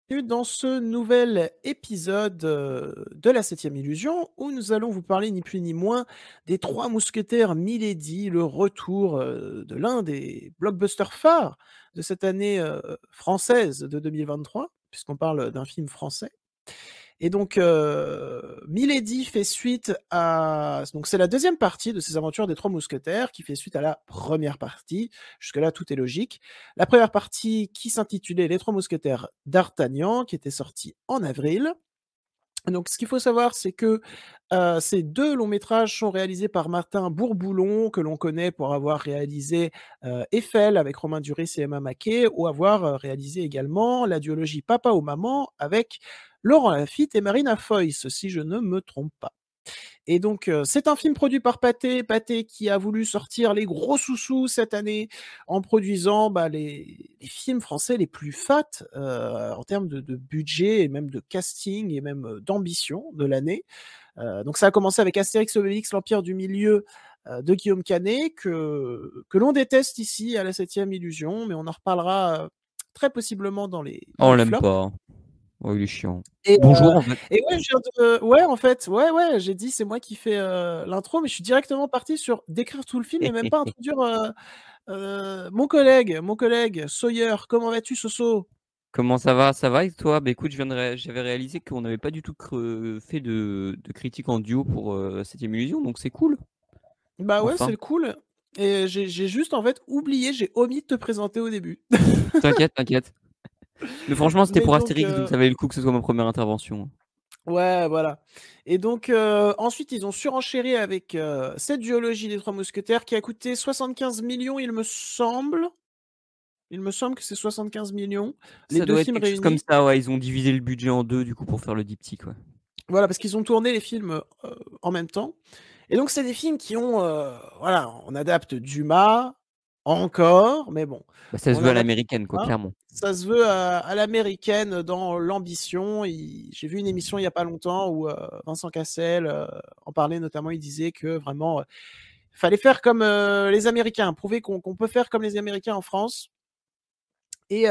Bienvenue dans ce nouvel épisode de la Septième Illusion où nous allons vous parler ni plus ni moins des Trois Mousquetaires Milady, le retour de l'un des blockbusters phares de cette année française de 2023, puisqu'on parle d'un film français. Et donc, Milady fait suite à donc c'est la deuxième partie de ces aventures des Trois Mousquetaires qui fait suite à la première partie. Jusque-là, tout est logique. La première partie qui s'intitulait Les Trois Mousquetaires d'Artagnan, qui était sortie en avril. Donc ce qu'il faut savoir, c'est que, ces 2 longs métrages sont réalisés par Martin Bourboulon, que l'on connaît pour avoir réalisé, Eiffel avec Romain Duris et Emma Mackey, ou avoir, réalisé également la duologie Papa ou Maman avec Laurent Lafitte et Marina Foïs, si je ne me trompe pas. Et donc, c'est un film produit par Pathé. Pathé qui a voulu sortir les gros sous-sous cette année en produisant, bah, les films français les plus fat, en termes de budget et même de casting et même, d'ambition de l'année. Donc ça a commencé avec Astérix et Obélix, l'Empire du Milieu, de Guillaume Canet que l'on déteste ici à la Septième Illusion, mais on en reparlera, très possiblement dans les Oh, on l'aime flops. pas, hein. Oh, il est chiant. Et Bonjour, en fait. ouais, je viens de ouais, en fait, ouais, j'ai dit: «C'est moi qui fais, l'intro», mais je suis directement parti sur décrire tout le film et même pas introduire, mon collègue Sawyer. Comment vas-tu, Soso? Comment ça va? Ça va et toi? Bah, écoute, j'avais réalisé qu'on n'avait pas du tout fait de critique en duo pour 7ème Illusion, donc c'est cool. Bah, ouais, Enfin, c'est cool et j'ai juste, en fait, oublié, j'ai omis de te présenter au début. t'inquiète, t'inquiète. Mais franchement, c'était Mais pour donc Astérix, donc ça valait le coup que ce soit ma première intervention. ouais, voilà. Et donc, ensuite, ils ont surenchéri avec, cette duologie des Trois Mousquetaires qui a coûté 75 millions, il me semble. Il me semble que c'est 75 millions, les Ça 2 doit être films quelque chose comme réunis. ça, ouais. Ils ont divisé le budget en deux, du coup, pour faire le diptyque, ouais. Voilà, parce qu'ils ont tourné les films, en même temps. Et donc c'est des films qui ont, voilà, on adapte Dumas, encore, mais bon, Bah, ça se on veut à adapte l'américaine, quoi, Dumas. clairement. Ça se veut à l'américaine dans l'ambition. J'ai vu une émission il y a pas longtemps où, Vincent Cassel, en parlait notamment. Il disait que vraiment, fallait faire comme, les Américains, prouver qu'on peut faire comme les Américains en France. Et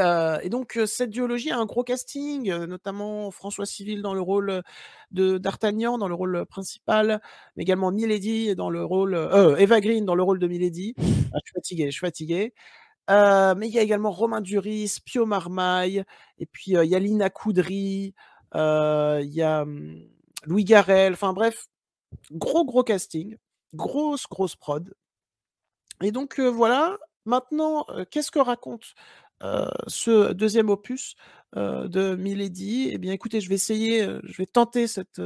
donc, cette duologie a un gros casting, notamment François Civil dans le rôle, de d'Artagnan, dans le rôle, principal, mais également Milady dans le rôle, Eva Green dans le rôle de Milady. Ah, je suis fatigué, je suis fatigué. Mais il y a également Romain Duris, Pio Marmaille et puis, il y a Lina Coudry, il y a, Louis Garrel, enfin bref, gros casting, grosse prod. Et donc, voilà. Maintenant, qu'est-ce que raconte, ce deuxième opus, de Milady? Eh bien, écoutez, je vais tenter cette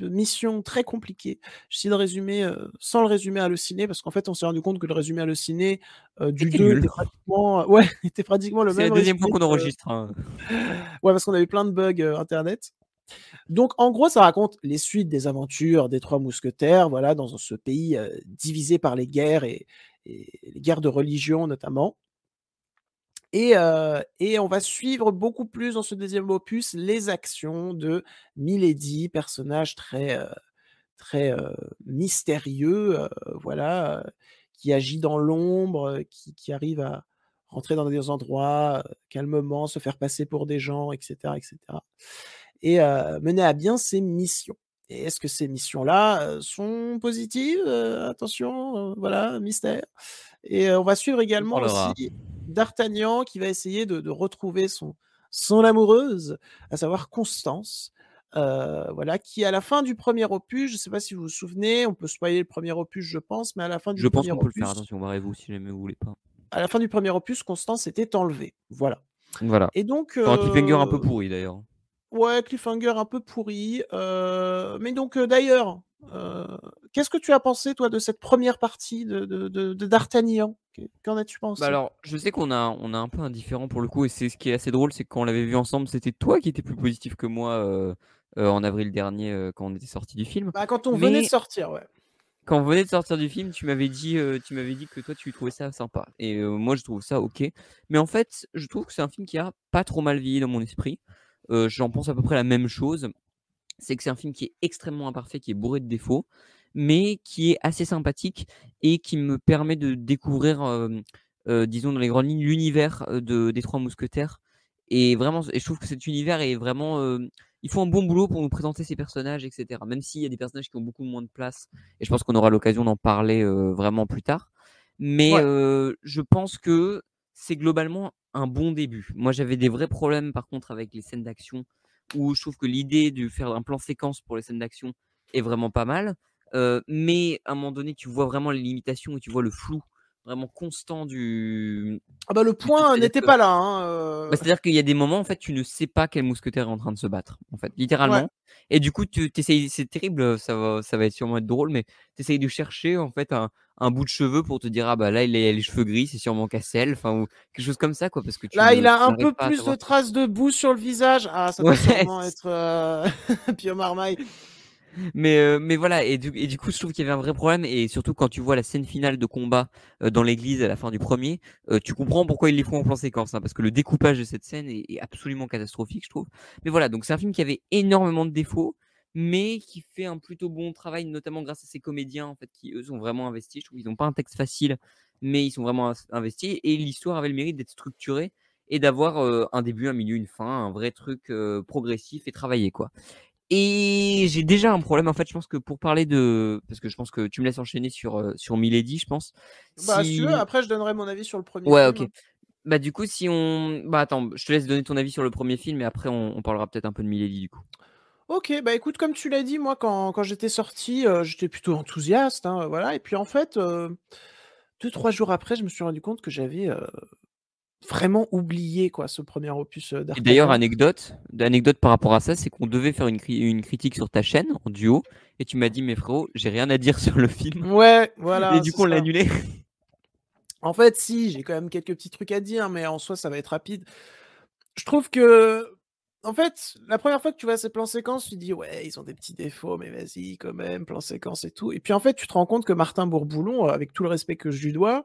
mission très compliquée. J'essaie de résumer, sans le résumé halluciné parce qu'en fait, on s'est rendu compte que le résumé halluciné, du C'était 2 nul. était pratiquement, ouais, était pratiquement le C'est la même deuxième fois résumé qu'on que enregistre, hein. ouais, parce qu'on a eu plein de bugs, internet. Donc en gros, ça raconte les suites des aventures des Trois Mousquetaires, voilà, dans ce pays, divisé par les guerres et les guerres de religion notamment. Et on va suivre beaucoup plus dans ce deuxième opus les actions de Milady, personnage très mystérieux, voilà, qui agit dans l'ombre, qui arrive à rentrer dans des endroits, calmement, se faire passer pour des gens et cetera et cetera et mener à bien ses missions. Et est-ce que ces missions-là, sont positives? Attention, voilà, mystère. Et on va suivre On en également aussi parlera. D'Artagnan qui va essayer de retrouver son amoureuse, à savoir Constance, voilà, qui à la fin du premier opus, je ne sais pas si vous vous souvenez, on peut spoiler le premier opus, je pense, mais Je pense qu'on peut le faire, attention, barrez-vous si jamais vous voulez pas. à la fin du premier opus, Constance était enlevée, voilà. Voilà. Et donc, Sur un cliffhanger un peu pourri, d'ailleurs. ouais, cliffhanger un peu pourri, mais donc, d'ailleurs, heu, qu'est-ce que tu as pensé toi de cette première partie de D'Artagnan? Qu'en as-tu Bah, pensé? alors, je sais qu'on a un peu un différend pour le coup et c'est ce qui est assez drôle, c'est que quand on l'avait vu ensemble, c'était toi qui étais plus positif que moi, en avril dernier, quand on était sortis du film. Bah, quand on venait de Mais sortir, ouais. quand on venait de sortir du film, tu m'avais dit que toi, tu trouvais ça sympa et moi, je trouve ça OK. Mais en fait, je trouve que c'est un film qui a pas trop mal vieilli dans mon esprit. J'en pense à peu près la même chose. C'est que c'est un film qui est extrêmement imparfait, qui est bourré de défauts, mais qui est assez sympathique et qui me permet de découvrir, disons dans les grandes lignes, l'univers, des Trois Mousquetaires Et vraiment, et je trouve que cet univers est vraiment, ils font un bon boulot pour nous présenter ces personnages, et cetera. Même s'il y a des personnages qui ont beaucoup moins de place, et je pense qu'on aura l'occasion d'en parler vraiment plus tard. Mais Ouais. je pense que c'est globalement un bon début. Moi, j'avais des vrais problèmes par contre avec les scènes d'action, où je trouve que l'idée de faire un plan séquence pour les scènes d'action est vraiment pas mal. Mais à un moment donné, tu vois vraiment les limitations et tu vois le flou vraiment constant Ah bah, le du film. point C'est-à-dire n'était que pas là, hein, c'est-à-dire qu'il y a des moments, en fait, tu ne sais pas quel mousquetaire est en train de se battre, en fait, Ouais. littéralement. Et du coup, tu essayes, c'est terrible, ça va sûrement être drôle, mais tu essayes de chercher, en fait, un bout de cheveux pour te dire: «Ah bah là, il a les cheveux gris, c'est sûrement Cassel», enfin, ou quelque chose comme ça, quoi, parce que Là, il a tu un n'arrives peu pas à plus de savoir. traces de boue sur le visage. Ah, ça doit Ouais. sûrement être, Pio Marmaille. Mais voilà, et du coup, je trouve qu'il y avait un vrai problème, et surtout quand tu vois la scène finale de combat dans l'église à la fin du premier, tu comprends pourquoi ils les font en plan séquence, hein, parce que le découpage de cette scène est absolument catastrophique, je trouve. Mais voilà, donc c'est un film qui avait énormément de défauts, mais qui fait un plutôt bon travail, notamment grâce à ses comédiens, en fait, qui eux sont vraiment investis. Je trouve qu'ils n'ont pas un texte facile, mais ils sont vraiment investis, et l'histoire avait le mérite d'être structurée et d'avoir un début, un milieu, une fin, un vrai truc progressif et travaillé, quoi. Et j'ai déjà un problème, en fait, je pense que pour parler de, parce que je pense que tu me laisses enchaîner sur Milady, je pense. Bah, si tu veux, Si après, je donnerai mon avis sur le premier Ouais, film, OK. hein. Bah, du coup, si on bah, attends, je te laisse donner ton avis sur le premier film et après on parlera peut-être un peu de Milady, du coup. OK, bah, écoute, comme tu l'as dit, moi, quand j'étais sorti, j'étais plutôt enthousiaste, hein, voilà et puis, en fait, 2-3 jours après, je me suis rendu compte que j'avais, vraiment oublié, quoi, ce premier opus, Et d'ailleurs, d'Artagnan. anecdote par rapport à ça, c'est qu'on devait faire une critique sur ta chaîne en duo, et tu m'as dit: «Mais frérot, j'ai rien à dire sur le film», Ouais, et voilà, du c'est coup, on l'a ça. annulé. En fait, si, j'ai quand même quelques petits trucs à dire, mais en soi, ça va être rapide. Je trouve que, en fait, la première fois que tu vois ces plans séquences, tu dis: «Ouais, ils ont des petits défauts, mais vas-y quand même, plan séquence et tout» et puis, en fait, tu te rends compte que Martin Bourboulon, avec tout le respect que je lui dois,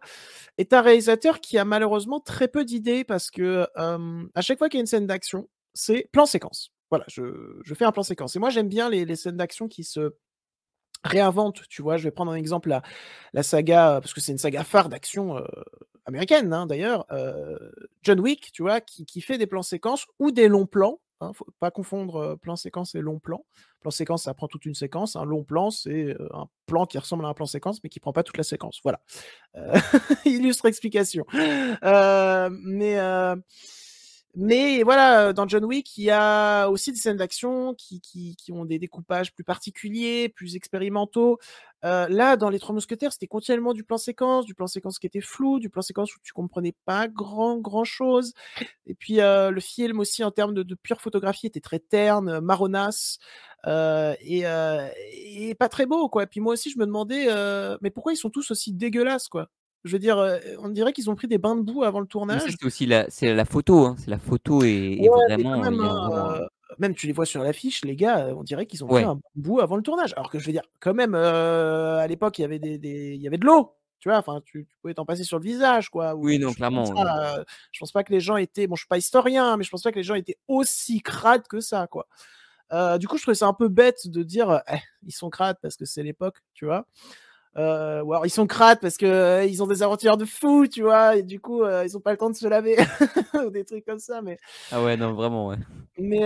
est un réalisateur qui a malheureusement très peu d'idées parce que, à chaque fois qu'il y a une scène d'action, c'est plan séquence. Voilà, je fais un plan séquence et moi, j'aime bien les scènes d'action qui se réinventent, tu vois? Je vais prendre un exemple, la saga, parce que c'est une saga phare d'action, américaine, hein, d'ailleurs, John Wick, tu vois? Qui fait des plans séquences ou des longs plans, hein, faut pas confondre, plan séquence et long plan. Plan séquence, ça prend toute une séquence, un long plan, c'est, un plan qui ressemble à un plan séquence, mais qui prend pas toute la séquence, voilà. Heu, illustre explication. Mais voilà, dans John Wick, il y a aussi des scènes d'action qui ont des découpages plus particuliers, plus expérimentaux. Là, dans Les Trois Mousquetaires, c'était continuellement du plan séquence qui était flou, du plan séquence où tu comprenais pas grand chose et puis, le film aussi en termes de pure photographie était très terne, marronasse, et pas très beau, quoi. Et puis moi aussi, je me demandais, mais pourquoi ils sont tous aussi dégueulasses, quoi? Je veux dire, on dirait qu'ils ont pris des bains de boue avant le Mais ça, tournage. c'est aussi la photo, hein. C'est la photo, et Ouais, mais quand vraiment, il même, y a hein, vraiment un même tu les vois sur l'affiche, les gars, on dirait qu'ils ont pris ouais. un bout avant le tournage. Alors que je veux dire, quand même, à l'époque, il y avait il y avait de l'eau, tu vois? Enfin, tu pouvais t'en passer sur le visage, quoi, ou Oui, des non, choses comme clairement, oui. ça, je pense pas que les gens étaient bon, je suis pas historien, mais je pense pas que les gens étaient aussi crades que ça, quoi. Du coup, je trouvais ça un peu bête de dire, «Eh, ils sont crades parce que c'est l'époque», tu vois? Ou alors ils sont crades parce que, ils ont des aventures de fou, tu vois? Et du coup, ils ont pas le temps de se laver ou des trucs comme ça, Ah ouais, non, vraiment, ouais. mais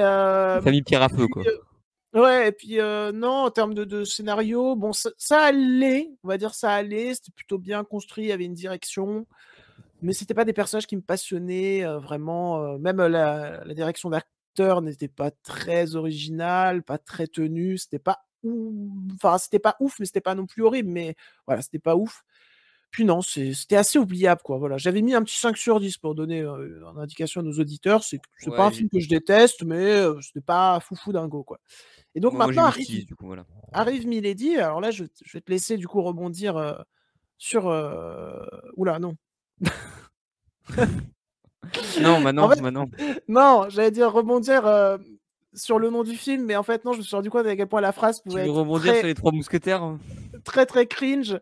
Famille Pierre à feu, puis, quoi. ouais et puis, non, en termes de scénario, bon, ça allait, on va dire ça allait, c'était plutôt bien construit, il y avait une direction, mais c'était pas des personnages qui me passionnaient, vraiment, même, la direction d'acteur n'était pas très originale, pas très tenue, c'était pas enfin, c'était pas ouf, mais c'était pas non plus horrible, mais voilà, c'était pas ouf. Puis non, c'était assez oubliable, quoi, voilà. J'avais mis un petit 5 sur 10 pour donner, une indication à nos auditeurs, c'est pas un Ouais, j'ai film que je déteste, mais, c'était pas foufou dingo, quoi. Et donc moi, j'ai maintenant mis 6, du coup, voilà. arrive Milady, alors là, je vais te laisser du coup rebondir, sur, ouh là, non. Non, En maintenant fait, maintenant. non, j'allais dire rebondir, sur le nom du film, mais en fait non, je me suis rendu compte à quel point la phrase Tu pouvait veux être rebondir sur très, les 3 mousquetaires, hein? très, très cringe,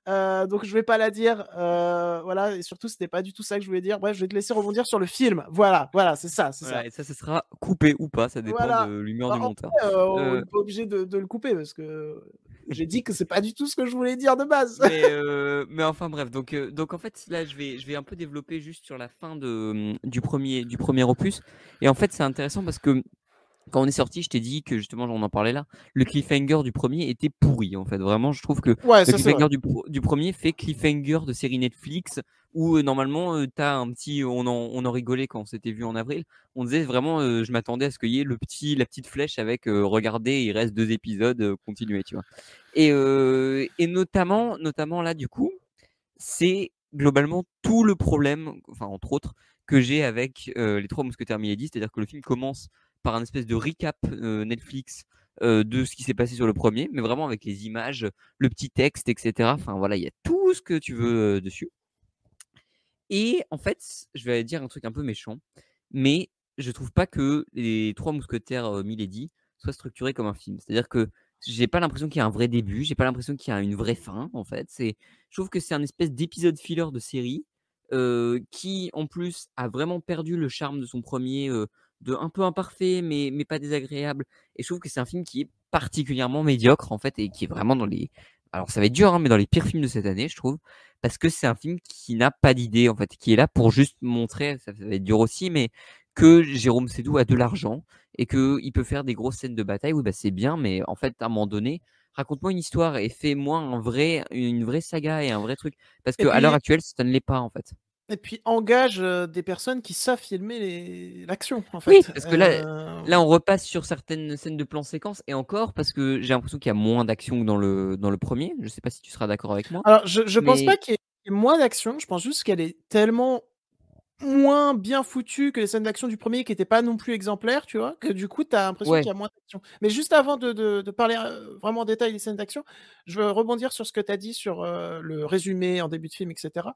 donc je vais pas la dire, voilà et surtout c'était pas du tout ça que je voulais dire. Bref, je vais te laisser rebondir sur le film. Voilà, voilà, c'est ça, c'est ça. Voilà, et ça sera coupé ou pas, ça dépend de Voilà. l'humeur Bah, du en monteur. vrai, on Heu, n'est pas obligé de le couper parce que J'ai dit que c'est pas du tout ce que je voulais dire de base. Mais enfin bref, donc en fait là je vais un peu développer juste sur la fin du premier opus. Et en fait c'est intéressant parce que quand on est sorti, je t'ai dit que justement, on en parlait là, le cliffhanger du premier était pourri en fait. Vraiment, je trouve que Ouais, le ça c'est vrai. cliffhanger du premier fait cliffhanger de série Netflix où normalement, t'as un petit. On en rigolait quand on s'était vu en avril. On disait vraiment, je m'attendais à ce qu'il y ait la petite flèche avec regardez, il reste 2 épisodes, continuez, tu vois. Et notamment là, du coup, c'est globalement tout le problème, enfin entre autres, que j'ai avec les Trois Mousquetaires Milady, c'est-à-dire que le film commence par un espèce de recap Netflix de ce qui s'est passé sur le premier, mais vraiment avec les images, le petit texte, etc. Enfin voilà, il y a tout ce que tu veux dessus. Et en fait, je vais dire un truc un peu méchant, mais je trouve pas que les Trois Mousquetaires Milady soient structurés comme un film. C'est-à-dire que j'ai pas l'impression qu'il y a un vrai début, j'ai pas l'impression qu'il y a une vraie fin, en fait. Je trouve que c'est un espèce d'épisode filler de série qui, en plus, a vraiment perdu le charme de son premier, de un peu imparfait, mais pas désagréable. Et je trouve que c'est un film qui est particulièrement médiocre, en fait, et qui est vraiment dans les. Alors, ça va être dur, hein, mais dans les pires films de cette année, je trouve parce que c'est un film qui n'a pas d'idée, en fait, qui est là pour juste montrer, ça va être dur aussi, mais que Jérôme Sédou a de l'argent et qu'il peut faire des grosses scènes de bataille. Oui, bah c'est bien, mais en fait, à un moment donné, raconte-moi une histoire et fais-moi une vraie saga et un vrai truc. Parce Et qu'à l'heure puis, actuelle, ça ne l'est pas, en fait. engage des personnes qui savent filmer l'action, en Oui, fait. parce que là, on repasse sur certaines scènes de plan séquence et encore, parce que j'ai l'impression qu'il y a moins d'action que dans le premier. Je sais pas si tu seras d'accord avec moi, Alors, je pense pas mais qu'il y ait moins d'action, je pense juste qu'elle est tellement moins bien foutue que les scènes d'action du premier qui étaient pas non plus exemplaires, tu vois, que du coup, tu as l'impression qu'il ouais, y a moins d'action. Mais juste avant de parler vraiment en détail des scènes d'action, je veux rebondir sur ce que tu as dit sur le résumé en début de film, etc.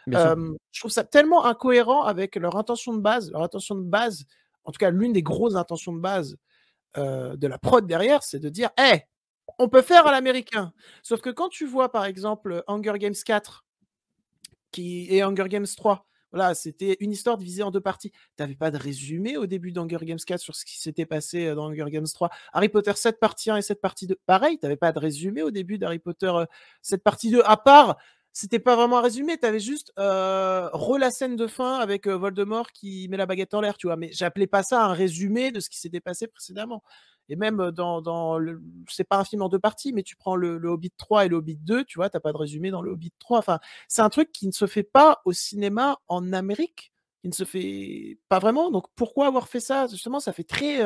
bien sûr. Je trouve ça tellement incohérent avec leur intention de base. Leur intention de base, en tout cas, l'une des grosses intentions de base de la prod derrière, c'est de dire: «Hey, on peut faire à l'américain». Sauf que quand tu vois, par exemple, Hunger Games 4 et Hunger Games 3, voilà, c'était une histoire divisée en 2 parties. Tu avais pas de résumé au début d'Hunger Games 4 sur ce qui s'était passé, dans Hunger Games 3. Harry Potter 7 partie 1 et 7 partie 2, pareil, tu avais pas de résumé au début d'Harry Potter, 7 partie 2, à part c'était pas vraiment un résumé, tu avais juste, la scène de fin avec, Voldemort qui met la baguette en l'air, tu vois? Mais j'appelais pas ça un résumé de ce qui s'était passé précédemment. Et même, dans le c'est pas un film en 2 parties, mais tu prends le Hobbit 3 et le Hobbit 2, tu vois? Tu as pas de résumé dans le Hobbit 3. Enfin, c'est un truc qui ne se fait pas au cinéma en Amérique, qui ne se fait pas vraiment. Donc pourquoi avoir fait ça? Justement, ça fait très,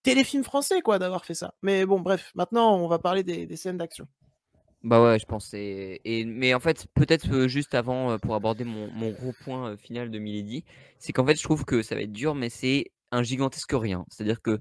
téléfilm français, quoi, d'avoir fait ça. Mais bon, bref, maintenant, on va parler des scènes d'action. Bah ouais, je pense. Mais en fait, peut-être juste avant, pour aborder mon gros point final de Milady, c'est qu'en fait, je trouve que ça va être dur, mais c'est un gigantesque rien. C'est-à-dire que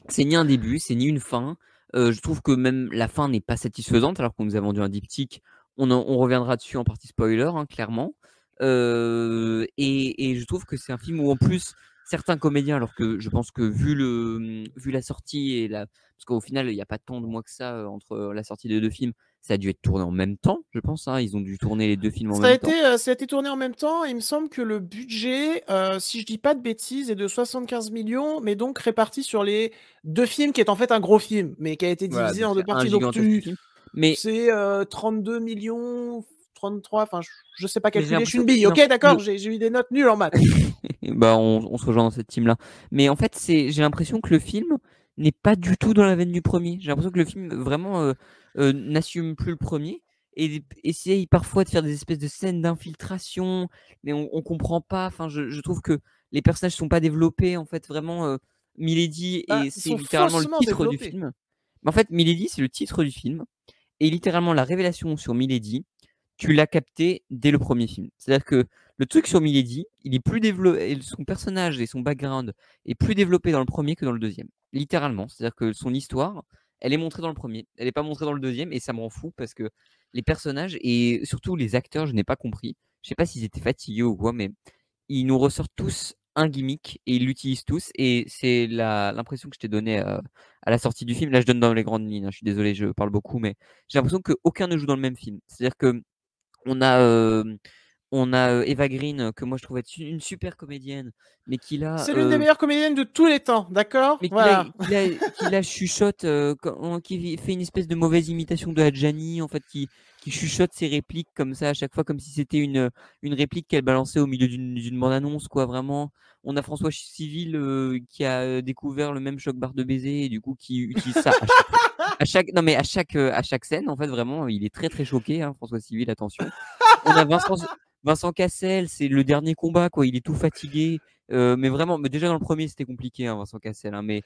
c'est ni un début, c'est ni une fin. Je trouve que même la fin n'est pas satisfaisante, alors qu'on nous a vendu un diptyque. On reviendra dessus en partie spoiler, hein, clairement. Et je trouve que c'est un film où, en plus, certains comédiens, alors que je pense que vu la sortie et la. Parce qu'au final, il n'y a pas tant de mois que ça entre la sortie des deux films. Ça a dû être tourné en même temps, je pense, hein. Ils ont dû tourner les deux films en même temps. Ça a été tourné en même temps. Il me semble que le budget, si je dis pas de bêtises, est de 75 millions, mais donc réparti sur les 2 films, qui est en fait un gros film, mais qui a été Voilà, divisé donc en 2 c'est un parties. Donc gigantesque film. Mais, c'est 32 millions, 33, enfin, je sais pas mais j'ai calculer, je suis l'impression une que bille. non, OK, d'accord, j'ai eu des notes nulles en maths. bah, on se rejoint dans cette team-là. Mais en fait, j'ai l'impression que le film n'est pas du tout dans la veine du premier. J'ai l'impression que le film vraiment n'assume plus le premier et essaye parfois de faire des espèces de scènes d'infiltration, mais on comprend pas. Enfin, je trouve que les personnages sont pas développés. En fait, vraiment, Milady, Bah, et ils c'est sont littéralement le faussement titre du développés. film. Mais en fait, Milady, c'est le titre du film et littéralement la révélation sur Milady, tu l'as capté dès le premier film. C'est-à-dire que le truc sur Milady, il est plus développé, son personnage et son background est plus développé dans le premier que dans le deuxième. Littéralement. C'est-à-dire que son histoire, elle est montrée dans le premier. Elle n'est pas montrée dans le deuxième et ça me rend fou parce que les personnages et surtout les acteurs, je n'ai pas compris. Je sais pas s'ils étaient fatigués ou quoi, mais ils nous ressortent tous un gimmick et ils l'utilisent tous. Et c'est l'impression que je t'ai donnée à la sortie du film. Là, je donne dans les grandes lignes, hein. Je suis désolé, je parle beaucoup, mais j'ai l'impression qu'aucun ne joue dans le même film. C'est-à-dire que on a, On a Eva Green, que moi je trouve être une super comédienne, mais qui là, C'est l'une des meilleures comédiennes de tous les temps, d'accord? mais Voilà. qui la chuchote, qui fait une espèce de mauvaise imitation de Adjani, en fait, qui chuchote ses répliques comme ça à chaque fois, comme si c'était une réplique qu'elle balançait au milieu d'une bande-annonce, quoi, vraiment. On a François Civil qui a découvert le même choc barre de baiser et du coup qui utilise ça non mais à chaque scène, en fait, vraiment, il est très très choqué, hein, François Civil, attention. On a Vincent Cassel, c'est le dernier combat, quoi. Il est tout fatigué. Mais vraiment, mais déjà dans le premier, c'était compliqué, hein, Vincent Cassel. Hein, mais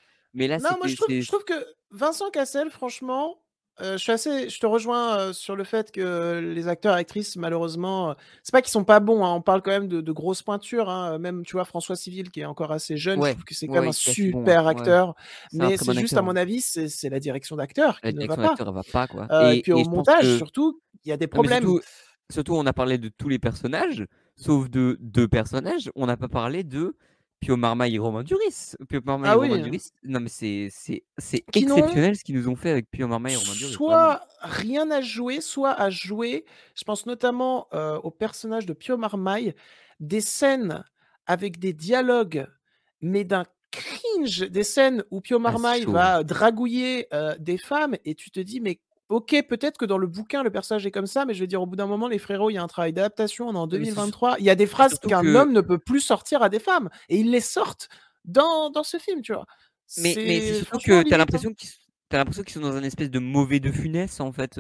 là, Non, moi je trouve que Vincent Cassel, franchement, je te rejoins sur le fait que les acteurs et actrices, malheureusement, c'est pas qu'ils sont pas bons, hein, on parle quand même de grosses pointures, hein, même tu vois François Civil qui est encore assez jeune, je ouais, trouve que c'est quand même ouais, un qui est assez bon. Hein, super ouais. acteur, C'est un mais très c'est bon juste à acteur. Hein. mon avis, c'est la direction d'acteur La qui ne va direction pas. d'acteur, elle va pas, quoi. Et puis au Et je pense montage, que. surtout, il y a des Non, mais problèmes. surtout, on a parlé de tous les personnages, sauf de deux personnages. On n'a pas parlé de Pio Marmaille et Romain Duris. Pio Marmaille et Ah Romain oui, Duris. Non, mais c'est qui n'ont exceptionnel ce qu'ils nous ont fait avec Pio Marmaille et Romain Duris, vraiment. soit rien à jouer, soit à jouer. Je pense notamment au personnage de Pio Marmaille, des scènes avec des dialogues, mais d'un cringe, des scènes où Pio Ah, c'est Marmaille chaud. Hein. va dragouiller des femmes et tu te dis, mais ok, peut-être que dans le bouquin, le personnage est comme ça, mais je veux dire, au bout d'un moment, les frérots, il y a un travail d'adaptation, on est en Non, mais 2023. Il y a des c'est phrases surtout qu'un que. homme ne peut plus sortir à des femmes, et ils les sortent dans ce film, tu vois. Mais c'est C'est surtout franchement que t'as limite, hein. l'impression qu'ils sont dans un espèce de mauvais de funès, en fait,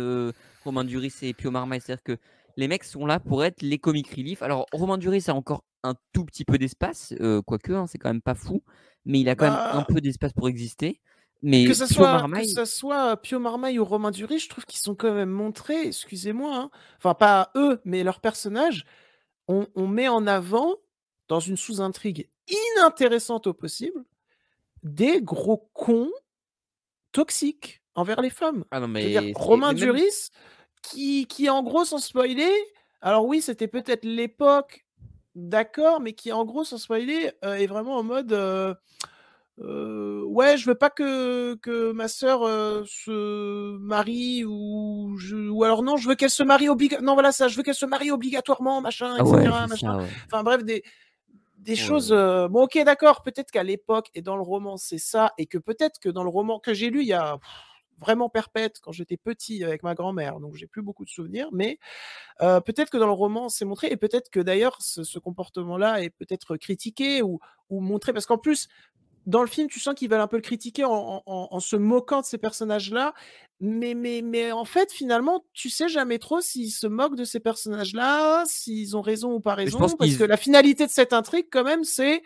Romain Duris et Pio Marmaille. C'est-à-dire que les mecs sont là pour être les comic relief. Alors, Romain Duris a encore un tout petit peu d'espace, quoique, hein, c'est quand même pas fou, mais il a quand même un Bah, peu d'espace pour exister. que Mais ça Pio soit que Marmaille, ça soit Pio Marmaille ou Romain Duris, je trouve qu'ils sont quand même montrés, excusez-moi, hein, enfin pas eux, mais leurs personnages, on met en avant, dans une sous-intrigue inintéressante au possible, des gros cons toxiques envers les femmes. ah non, Je veux dire, mais Romain même. Duris, qui en gros, sans spoiler, alors oui, c'était peut-être l'époque, d'accord, mais qui en gros, sans spoiler, est vraiment en mode, ouais, je veux pas que ma sœur, se marie ou alors non, je veux qu'elle se marie non voilà ça, je veux qu'elle se marie obligatoirement, machin et Ah ouais, cetera, c'est machin. ça, ouais. Enfin bref, des Oh là choses, là. bon OK d'accord, peut-être qu'à l'époque et dans le roman, c'est ça et que peut-être que dans le roman que j'ai lu il y a vraiment perpète quand j'étais petit avec ma grand-mère, donc j'ai plus beaucoup de souvenirs, mais peut-être que dans le roman, c'est montré et peut-être que d'ailleurs ce comportement-là est peut-être critiqué ou montré parce qu'en plus, dans le film, tu sens qu'ils veulent un peu le critiquer en se moquant de ces personnages-là, mais en fait, finalement, tu sais jamais trop s'ils se moquent de ces personnages-là, s'ils ont raison ou pas Mais je pense raison, parce que qu'ils. la finalité de cette intrigue, quand même, c'est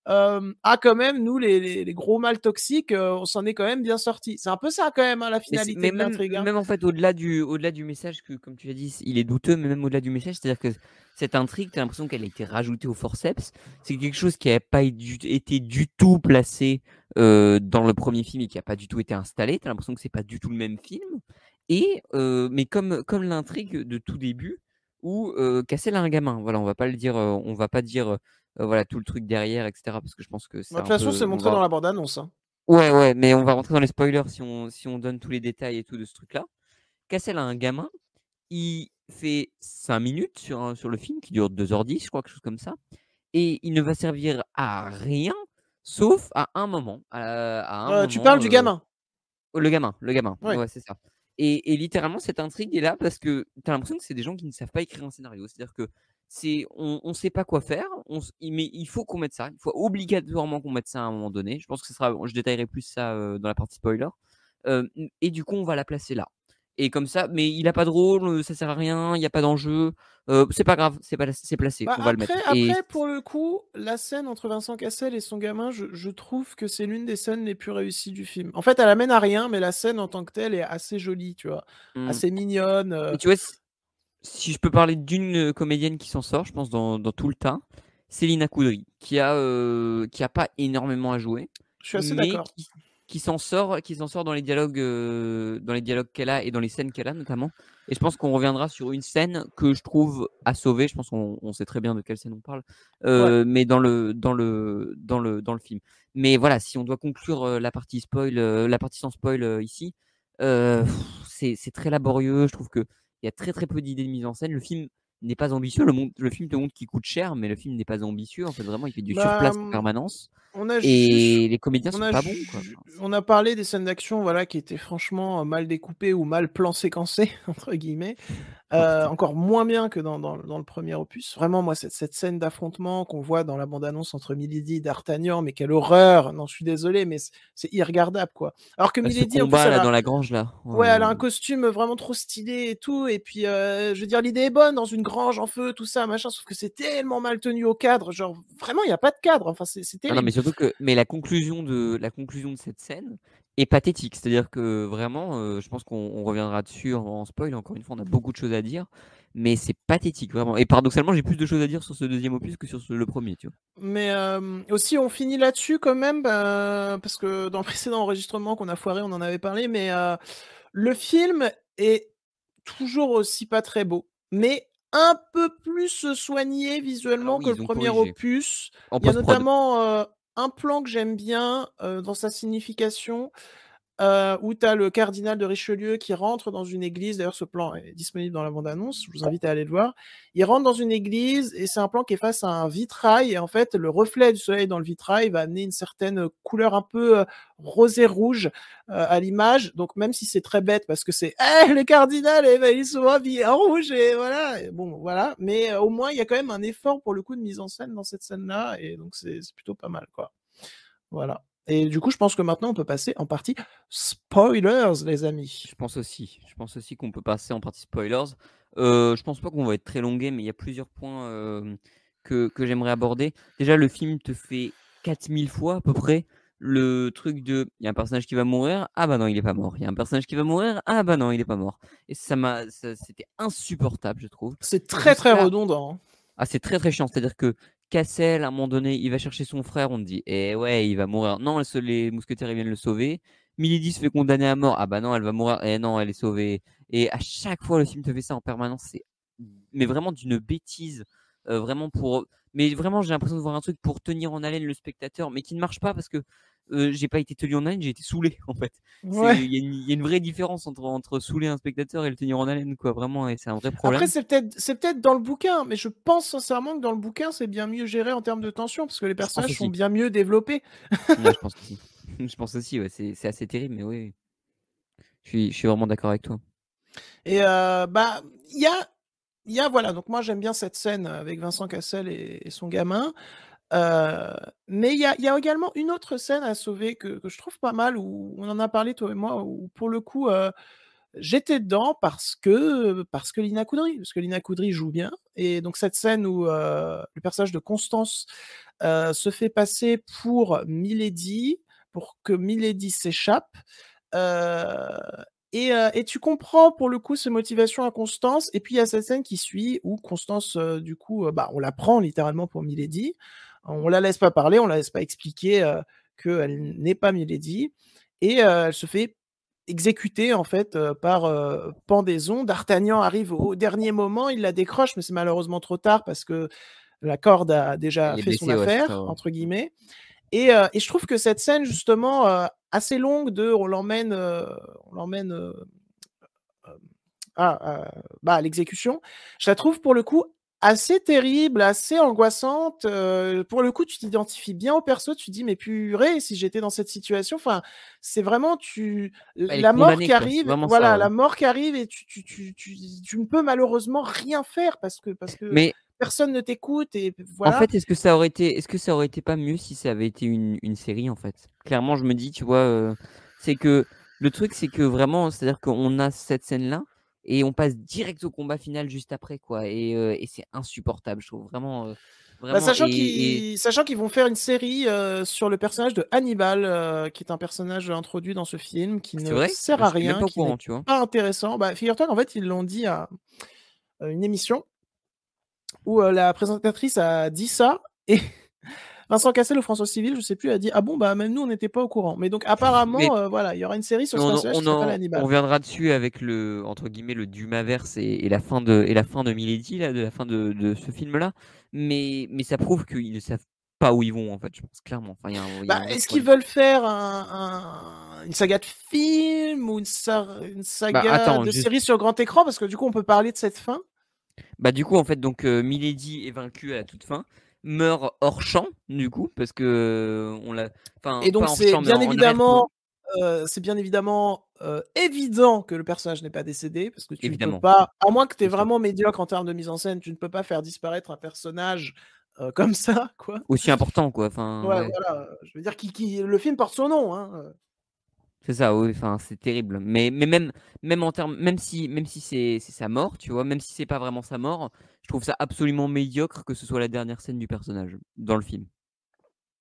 quand même, nous, les gros mâles toxiques, on s'en est quand même bien sortis. C'est un peu ça, quand même, hein, la finalité Mais de l'intrigue. Hein. même en fait, au-delà du message, que comme tu l'as dit, il est douteux, mais même au-delà du message, c'est-à-dire que cette intrigue, tu as l'impression qu'elle a été rajoutée au forceps. C'est quelque chose qui n'a pas été du tout placé dans le premier film et qui n'a pas du tout été installé. Tu as l'impression que c'est pas du tout le même film. Mais comme l'intrigue de tout début, où Cassel a un gamin. Voilà, on va pas le dire, on va pas dire voilà, tout le truc derrière, etc. Parce que je pense que Bah, c'est de toute un façon, peu. c'est montré dans la bande-annonce. Hein. Ouais, ouais, mais on va rentrer dans les spoilers si on donne tous les détails et tout de ce truc-là. Cassel a un gamin, il fait 5 minutes sur le film qui dure 2h10, je crois, quelque chose comme ça. Et il ne va servir à rien, sauf à un moment. À un Tu parles moment, du gamin. le gamin, Ouais. ouais, c'est ça. Et littéralement, cette intrigue est là parce que tu as l'impression que c'est des gens qui ne savent pas écrire un scénario. C'est-à-dire que on sait pas quoi faire, mais il faut qu'on mette ça. Il faut obligatoirement qu'on mette ça à un moment donné. Je pense que je détaillerai plus ça dans la partie spoiler. Et du coup, on va la placer là. Et comme ça, mais il a pas de rôle, ça sert à rien, il y a pas d'enjeu. C'est pas grave, c'est placé, Bah, on va le mettre. Et après, pour le coup, la scène entre Vincent Cassel et son gamin, je trouve que c'est l'une des scènes les plus réussies du film. En fait, elle amène à rien, mais la scène en tant que telle est assez jolie, tu vois. mmh, Assez mignonne. mais tu vois, si je peux parler d'une comédienne qui s'en sort, je pense dans tout le tas, Céline Coudry, qui a pas énormément à jouer, Je suis assez mais d'accord. qui s'en sort dans les dialogues qu'elle a et dans les scènes qu'elle a notamment. Et je pense qu'on reviendra sur une scène que je trouve à sauver. Je pense qu'on sait très bien de quelle scène on parle, Ouais. mais dans le film. Mais voilà, si on doit conclure la partie spoil, la partie sans spoil ici, c'est très laborieux. Je trouve que il y a très très peu d'idées de mise en scène. Le film n'est pas ambitieux. Le film te montre qu'il coûte cher, mais le film n'est pas ambitieux. En fait, vraiment, il fait du Bah, surplace en permanence. on a juste, Et les comédiens on sont a, pas bons, quoi. on a parlé des scènes d'action, voilà, qui étaient franchement mal découpées ou mal plan séquencées entre guillemets. Oh, putain. Encore moins bien que dans le premier opus. Vraiment, moi, cette scène d'affrontement qu'on voit dans la bande-annonce entre Milady et D'Artagnan, mais quelle horreur! Non, je suis désolé, mais c'est irregardable, quoi. Alors que Ce Milady, en plus, combat là dans la grange là. ouais, elle a un costume vraiment trop stylé et tout, et puis, je veux dire, l'idée est bonne dans une grange en feu, tout ça, machin, sauf que c'est tellement mal tenu au cadre, genre, vraiment, il y a pas de cadre, enfin, c'est Ah non, mais terrible. surtout que la conclusion de cette scène est pathétique. C'est-à-dire que vraiment, je pense qu'on reviendra dessus en spoil. Encore une fois, on a beaucoup de choses à dire, mais c'est pathétique vraiment. Et paradoxalement, j'ai plus de choses à dire sur ce deuxième opus que sur le premier, tu vois. Mais aussi, on finit là-dessus quand même, parce que dans le précédent enregistrement qu'on a foiré, on en avait parlé, mais le film est toujours aussi pas très beau, mais un peu plus soigné Ah visuellement oui, que le ils ont premier corrigé opus. en Il y a post-prod. notamment un plan que j'aime bien dans sa signification, où tu as le cardinal de Richelieu qui rentre dans une église. D'ailleurs, ce plan est disponible dans la bande-annonce, je vous invite à aller le voir. Il rentre dans une église et c'est un plan qui est face à un vitrail, et en fait, le reflet du soleil dans le vitrail va amener une certaine couleur un peu rosé rouge à l'image. Donc même si c'est très bête parce que c'est le cardinal, eh ben, il est souvent habillé en rouge et voilà. Et bon, voilà. Mais au moins, il y a quand même un effort pour le coup de mise en scène dans cette scène-là, et donc c'est plutôt pas mal, quoi. Voilà. Et du coup, je pense que maintenant, on peut passer en partie spoilers, les amis. Je pense aussi. Je pense aussi qu'on peut passer en partie spoilers. Je pense pas qu'on va être très longué, mais il y a plusieurs points que j'aimerais aborder. Déjà, le film te fait 4000 fois à peu près le truc de il y a un personnage qui va mourir, ah bah non, il est pas mort. Il y a un personnage qui va mourir, ah bah non, il est pas mort. Et c'était insupportable, je trouve. C'est très, très Jusqu'à redondant, hein. Ah, c'est très, très chiant. C'est-à-dire que Cassel, à un moment donné, il va chercher son frère, on te dit: «Eh ouais, il va mourir». Non, les mousquetaires, ils viennent le sauver. Milady se fait condamner à mort. Ah bah non, elle va mourir. Eh non, elle est sauvée. Et à chaque fois, le film te fait ça en permanence. C'est mais vraiment d'une bêtise, vraiment mais vraiment, j'ai l'impression de voir un truc pour tenir en haleine le spectateur, mais qui ne marche pas parce que, j'ai pas été tenu en haleine, j'ai été saoulé, en fait. Ouais. Il y a une vraie différence entre saouler un spectateur et le tenir en haleine, quoi, vraiment, et c'est un vrai Après, problème. c'est peut-être dans le bouquin, mais je pense sincèrement que dans le bouquin, c'est bien mieux géré en termes de tension, parce que les Je pense personnages sont aussi. bien mieux développés. Ouais, je pense aussi. Je pense aussi, ouais, c'est assez terrible, mais oui, oui. Je suis vraiment d'accord avec toi. Et bah, voilà, donc moi, j'aime bien cette scène avec Vincent Cassel et son gamin. Mais il y a également une autre scène à sauver que je trouve pas mal, où on en a parlé toi et moi, où pour le coup, j'étais dedans parce que Lina Coudry joue bien, et donc cette scène où, le personnage de Constance, se fait passer pour Milady, pour que Milady s'échappe, heu et tu comprends pour le coup ses motivations à Constance, et puis il y a cette scène qui suit où Constance, du coup, bah, on la prend littéralement pour Milady. On la laisse pas parler, on la laisse pas expliquer, qu'elle n'est pas Milady, et elle se fait exécuter en fait, par, pendaison. D'Artagnan arrive au dernier moment, il la décroche, mais c'est malheureusement trop tard parce que la corde a déjà Elle est fait son blessée, ouais, c'est ça, «affaire» ouais. entre guillemets, et je trouve que cette scène justement, assez longue de on l'emmène, hem, à l'exécution, je la trouve pour le coup assez terrible, assez angoissante, pour le coup, tu t'identifies bien au perso, tu te dis: «Mais purée, si j'étais dans cette situation», enfin, c'est vraiment Elle est la mort condamnée, qui quoi, c'est arrive, vraiment ça, voilà, ouais. la mort qui arrive, et tu ne peux malheureusement rien faire parce que Mais personne ne t'écoute, et en voilà. fait, est-ce que ça aurait été pas mieux si ça avait été une série, en fait? Clairement, je me dis, tu vois, c'est que le truc, c'est que vraiment, c'est-à-dire qu'on a cette scène-là et on passe direct au combat final juste après, quoi, et c'est insupportable, je trouve vraiment, Bah, vraiment, sachant qu'ils vont faire une série, sur le personnage de Hannibal, qui est un personnage introduit dans ce film, qui c'est ne vrai? sert Bah, à j'étais même rien, pas au qui courant, n'est tu vois? pas intéressant. Bah, figure-toi qu'en fait, ils l'ont dit à, une émission où, la présentatrice a dit ça, et Vincent Cassel ou François Civil, je sais plus, a dit: «Ah bon, bah, même nous, on n'était pas au courant». Mais donc Mais apparemment, voilà, il y aura une série sur Mais ce personnage qui s'appelle on Hannibal. reviendra dessus avec le entre guillemets «le Dumaverse» et la fin de Milady là, de la fin de ce film-là. Mais ça prouve qu'ils ne savent pas où ils vont, en fait, je pense clairement. Enfin, il y a Bah, un vrai est-ce qu'ils problème. veulent faire une saga de films ou une Bah, saga attends, de juste série sur grand écran? Parce que du coup, on peut parler de cette fin. Bah, du coup, en fait, donc Milady est vaincue à la toute fin, meurt hors champ, du coup, parce que on l'a, enfin, Et donc pas hors champ, mais en arrière-plan, c'est bien évidemment, évident que le personnage n'est pas décédé, parce que tu ne peux évidemment, pas, à moins que tu es bien sûr. vraiment médiocre en termes de mise en scène, tu ne peux pas faire disparaître un personnage, comme ça, quoi. Aussi important, quoi. Enfin, Ouais, ouais, voilà, je veux dire qui le film porte son nom, hein, c'est ça, oui, enfin, c'est terrible. Mais même en termes, même si c'est sa mort, tu vois, même si c'est pas vraiment sa mort, je trouve ça absolument médiocre que ce soit la dernière scène du personnage dans le film.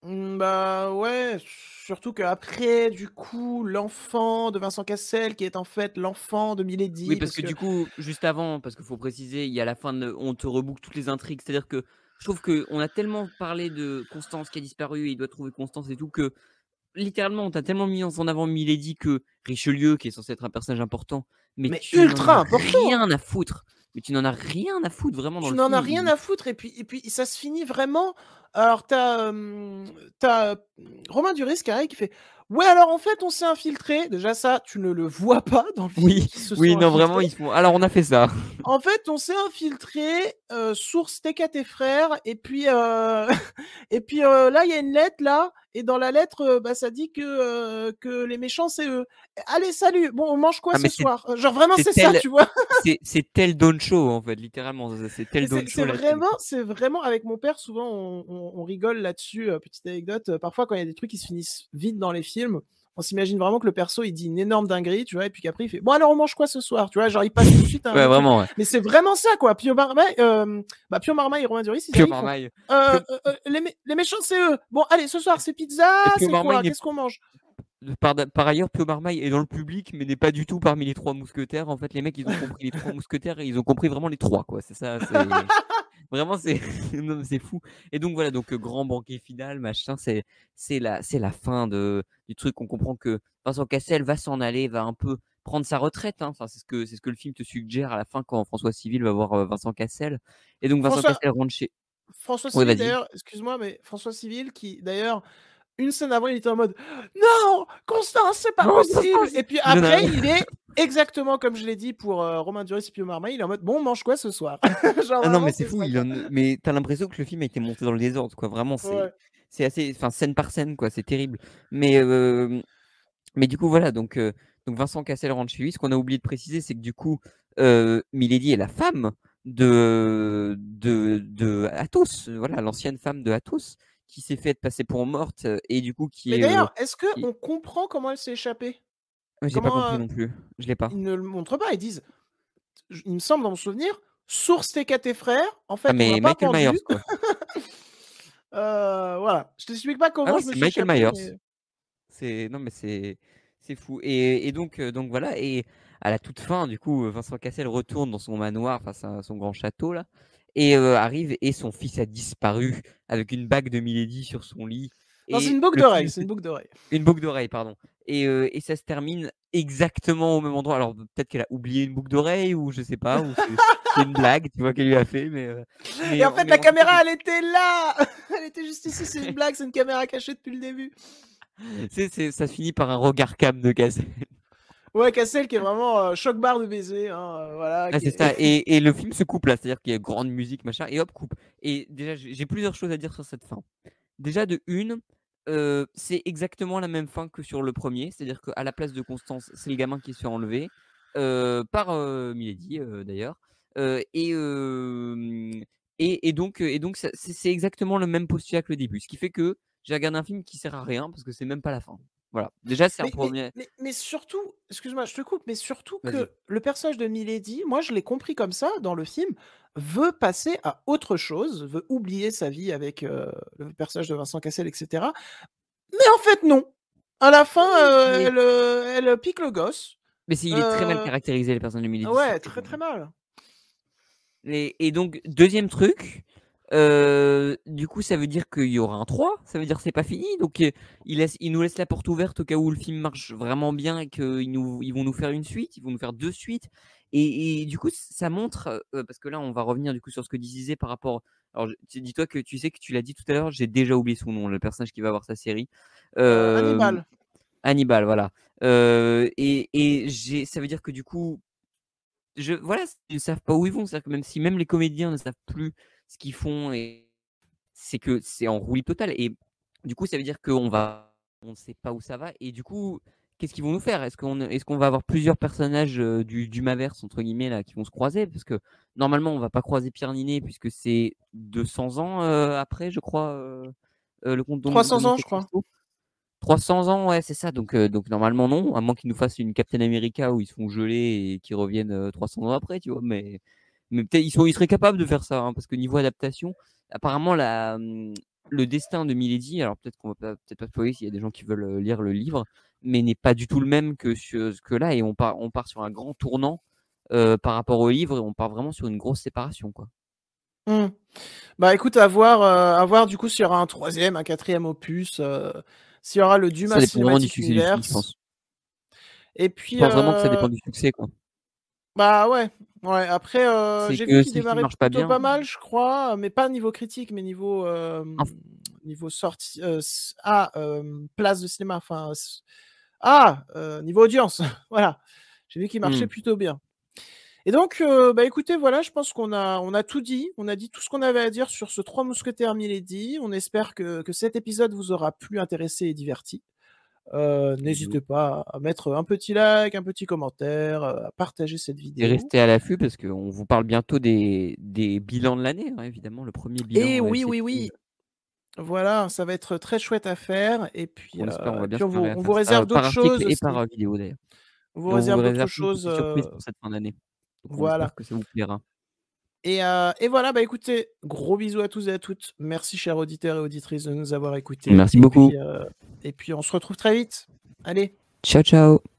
Bah, ouais, surtout qu'après, du coup, l'enfant de Vincent Cassel, qui est en fait l'enfant de Oui, Milady, parce parce que que du coup, juste avant, parce qu'il faut préciser, il y a la fin de on te reboucle toutes les intrigues. C'est-à-dire que je trouve qu'on a tellement parlé de Constance qui a disparu et il doit trouver Constance et tout que littéralement, on t'a tellement mis en avant Milady que Richelieu, qui est censé être un personnage important, mais mais tu n'en ultra as important, hein! rien à foutre. Mais tu n'en as rien à foutre vraiment dans Tu le n'en as film. rien à foutre, et puis ça se finit vraiment. Alors tu Romain Duris qui arrive, qui fait: «Ouais, alors en fait, on s'est infiltré». Déjà ça, tu ne le vois pas dans le film Oui, qu'ils se oui, sont non, vraiment, infiltrés. ils se font. Alors, on a fait ça. En fait, on s'est infiltré, source steak à tes frères, et puis, et puis, là, il y a une lettre là, et dans la lettre, bah, ça dit que les méchants, c'est eux. Allez, salut, bon, on mange quoi Ah, mais ce soir? Genre vraiment, c'est c'est ça, tel, tu vois? c'est tel Don Show, en fait, littéralement. C'est tel Mais Don c'est Show la scène, vraiment quoi. c'est vraiment avec mon père, souvent, on rigole là-dessus, petite anecdote, parfois, quand il y a des trucs qui se finissent vite dans les films, on s'imagine vraiment que le perso, il dit une énorme dinguerie, tu vois? Et puis qu'après, il fait: «Bon, alors, on mange quoi ce soir?» Tu vois? Genre, il passe tout de suite à un Ouais, autre truc. vraiment, ouais. Mais c'est vraiment ça, quoi. Pio Marmaille et Romain Duris, ils Pio arrivent, ils font: Marmaille. Pio, les méchants, c'est eux. Bon, allez, ce soir, c'est et pizza, Pio c'est Marmaille quoi? n'est Qu'est-ce qu'on mange?» par ailleurs, Pio Marmaille est dans le public, mais n'est pas du tout parmi les trois mousquetaires. En fait, les mecs, ils ont compris les trois mousquetaires et ils ont compris vraiment les trois, quoi. C'est ça, c'est vraiment, c'est non, mais c'est fou. Et donc voilà, donc grand banquet final, machin, c'est la fin du truc. On comprend que Vincent Cassel va s'en aller, va un peu prendre sa retraite, hein. Enfin, c'est ce que le film te suggère à la fin quand François Civil va voir Vincent Cassel. Et donc Vincent François Cassel rentre chez. François Oui, Civil, vas-y. d'ailleurs, excuse-moi, mais François Civil qui, d'ailleurs, une scène avant, il était en mode: «Non! Constance, c'est pas Non, possible!» Et puis il en a. après, il est exactement comme je l'ai dit pour, Romain Duris et Pio Marmaille, il est en mode: «Bon, on mange quoi ce soir?» Genre Ah non, mais vraiment, c'est c'est fou, ça, quoi. mais t'as l'impression que le film a été monté dans le désordre, quoi. Vraiment, c'est Ouais. c'est assez, enfin, scène par scène, quoi. C'est terrible. Mais mais du coup, voilà, donc Vincent Cassel rentre chez lui. Ce qu'on a oublié de préciser, c'est que du coup, Milady est la femme de Athos, voilà, l'ancienne femme de Athos, qui s'est faite passer pour morte, et du coup Mais qui est, d'ailleurs, est-ce qui qu'on comprend comment elle s'est échappée? j'ai pas Comment, compris non plus. Je l'ai pas. ils ne le montrent pas, ils disent, il me semble dans mon souvenir: «Source tes qu'à tes frères, en Ah, fait, on m'a mais pas Michael Myers, pendu». quoi. Voilà. Je t'explique pas Ah comment ouais, je me c'est suis Michael échappé, Myers. mais Non, mais c'est fou. Et donc voilà. Et à la toute fin, du coup, Vincent Cassel retourne dans son manoir, enfin son grand château là, et arrive, et son fils a disparu avec une bague de Milady sur son lit. non, c'est Et une boucle le d'oreille, film, c'est une boucle d'oreille. une boucle d'oreille, pardon. Et ça se termine exactement au même endroit. Alors peut-être qu'elle a oublié une boucle d'oreille, ou je sais pas, ou c'est une blague, tu vois, qu'elle lui a fait, mais Et mais en fait, mais la en tout cas, caméra, elle était là! Elle était juste ici, c'est une blague, c'est une caméra cachée depuis le début. ça se finit par un regard cam de Cassel. Ouais, Cassel qui est vraiment, choc-barre de baiser, hein, voilà, Ah, qui c'est est ça. Et le film se coupe là, c'est-à-dire qu'il y a grande musique, machin, et hop, coupe. Et déjà, j'ai plusieurs choses à dire sur cette fin. Déjà, de une, c'est exactement la même fin que sur le premier, c'est-à-dire qu'à la place de Constance, c'est le gamin qui se fait enlever par Milady, d'ailleurs. Et donc, c'est exactement le même postulat que le début. Ce qui fait que j'ai regardé un film qui sert à rien parce que c'est même pas la fin. Voilà. Déjà, c'est un mais mais premier. mais mais surtout, excuse-moi, je te coupe, mais surtout Vas-y. que le personnage de Milady, moi, je l'ai compris comme ça dans le film, veut passer à autre chose, veut oublier sa vie avec, le personnage de Vincent Cassel et cetera. Mais en fait, non. À la fin, Mais elle pique le gosse, il est très mal heu, caractérisé, les personnages de Milady, c'est ouais, très, très terrible. mal. Et donc, deuxième truc, du coup, ça veut dire qu'il y aura un 3, ça veut dire que c'est pas fini. Donc, il nous laisse la porte ouverte au cas où le film marche vraiment bien et ils vont nous faire une suite, ils vont nous faire deux suites. Et du coup, ça montre, parce que là, on va revenir du coup sur ce que disait par rapport. Alors, dis-toi que tu sais que tu l'as dit tout à l'heure, j'ai déjà oublié son nom, le personnage qui va avoir sa série. Euh, Hannibal. Hannibal, voilà. Ça veut dire que du coup, voilà, ils ne savent pas où ils vont. C'est-à-dire que même si même les comédiens ne savent plus ce qu'ils font, et c'est que c'est en roulis total. Et du coup, ça veut dire on ne sait pas où ça va. Et du coup, qu'est-ce qu'ils vont nous faire? Est-ce qu'on va avoir plusieurs personnages du Maverse, entre guillemets, là, qui vont se croiser? Parce que normalement, on va pas croiser Pierre Ninet, puisque c'est 200 ans après, je crois, le comte de 300 ans, Monte je crois. Cristo. 300 ans, ouais, c'est ça. Donc normalement, non, à moins qu'ils nous fassent une Captain America où ils se font geler et qu'ils reviennent 300 ans après, tu vois. Mais peut-être ils seraient capables de faire ça, hein, parce que niveau adaptation, apparemment, le destin de Milady, alors peut-être qu'on va peut-être pas spoiler s'il y a des gens qui veulent lire le livre, mais n'est pas du tout le même que là. Et on part sur un grand tournant par rapport au livre, et on part vraiment sur une grosse séparation, quoi. Mmh. Bah, écoute, à voir du coup s'il y aura un 3e, un 4e opus, s'il y aura le Ça Dumas dépend vraiment du Cinematic succès du film, je Universe. pense. Et Je puis, pense vraiment que ça dépend du succès, quoi. bah, ouais, ouais, après, C'est j'ai vu que qu'il si le film démarrait marche pas plutôt bien, pas mal, je crois, mais pas niveau critique, mais niveau, inf niveau sortie, place de cinéma, enfin, niveau audience, voilà. J'ai vu qu'il marchait mmh. plutôt bien. Et donc, bah, écoutez, voilà, je pense qu'on a tout dit. On a dit tout ce qu'on avait à dire sur ce Trois mousquetaires Milady. On espère que cet épisode vous aura plu, intéressé et diverti. Exact. N'hésitez pas à mettre un petit like, un petit commentaire, à partager cette Et vidéo. restez à l'affût parce qu'on vous parle bientôt des bilans de l'année, hein, évidemment. Le premier Et bilan oui, oui, SCP, oui, voilà, ça va être très chouette à faire on espère, on va et bien puis se préparer à on vous faire ça réserve par d'autres article choses et par aussi. vidéo d'ailleurs. On vous Et on vous réserve d'autres réserve plein de choses, petites surprises pour cette fin d'année. Donc on voilà. espère que ça vous plaira. Et voilà, bah, écoutez, gros bisous à tous et à toutes. Merci chers auditeurs et auditrices de nous avoir écoutés Merci beaucoup. et puis on se retrouve très vite. Allez. Ciao, ciao.